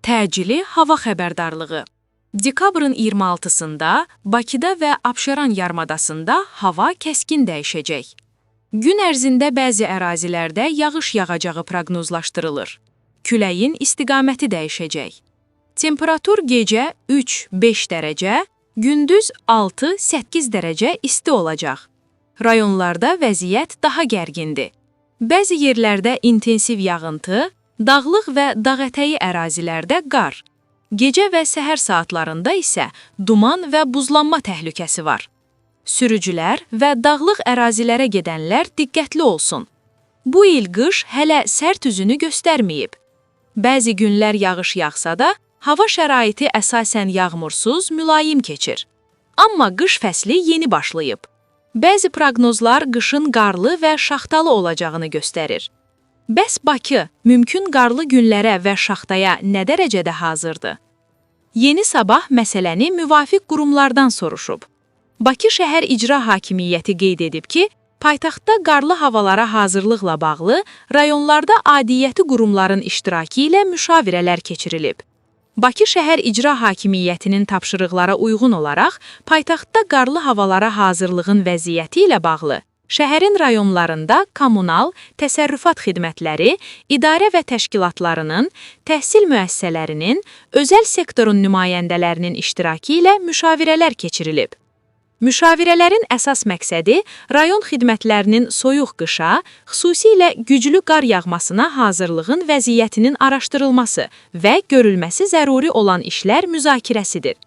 Təcili hava xəbərdarlığı. Dekabrın 26-sında Bakıda və Abşeron yarımadasında hava kəskin dəyişəcək. Gün ərzində bəzi ərazilərdə yağış yağacağı proqnozlaşdırılır. Küləyin istiqaməti dəyişəcək. Temperatur gecə 3-5 dərəcə, gündüz 6-8 dərəcə isti olacaq. Rayonlarda vəziyyət daha gərgindir. Bəzi yerlərdə intensiv yağıntı, dağlıq və dağətəyi ərazilərdə qar. Gecə və səhər saatlarında isə duman və buzlanma təhlükəsi var. Sürücülər və dağlıq ərazilərə gedənlər diqqətli olsun. Bu il qış hələ sərt üzünü göstərməyib. Bəzi günlər yağış yağsa da, hava şəraiti əsasən yağmursuz, mülayim keçir. Amma qış fəsli yeni başlayıb. Bəzi proqnozlar qışın qarlı və şaxtalı olacağını göstərir. Bəs Bakı mümkün qarlı günlərə və şaxtaya nə dərəcədə hazırdır? Yeni Sabah məsələni müvafiq qurumlardan soruşub. Bakı Şəhər İcra Hakimiyyəti qeyd edib ki, paytaxtda qarlı havalara hazırlıqla bağlı rayonlarda aidiyyəti qurumların iştirakı ilə müşavirələr keçirilib. Bakı Şəhər İcra Hakimiyyətinin tapşırıqlara uyğun olaraq, paytaxtda qarlı havalara hazırlığın vəziyyəti ilə bağlı şəhərin rayonlarında kommunal, təsərrüfat xidmətləri, idarə və təşkilatlarının, təhsil müəssisələrinin, özəl sektorun nümayəndələrinin iştirakı ilə müşavirələr keçirilib. Müşavirələrin əsas məqsədi rayon xidmətlərinin soyuq qışa, xüsusilə güclü qar yağmasına hazırlığın vəziyyətinin araşdırılması və görülməsi zəruri olan işlər müzakirəsidir.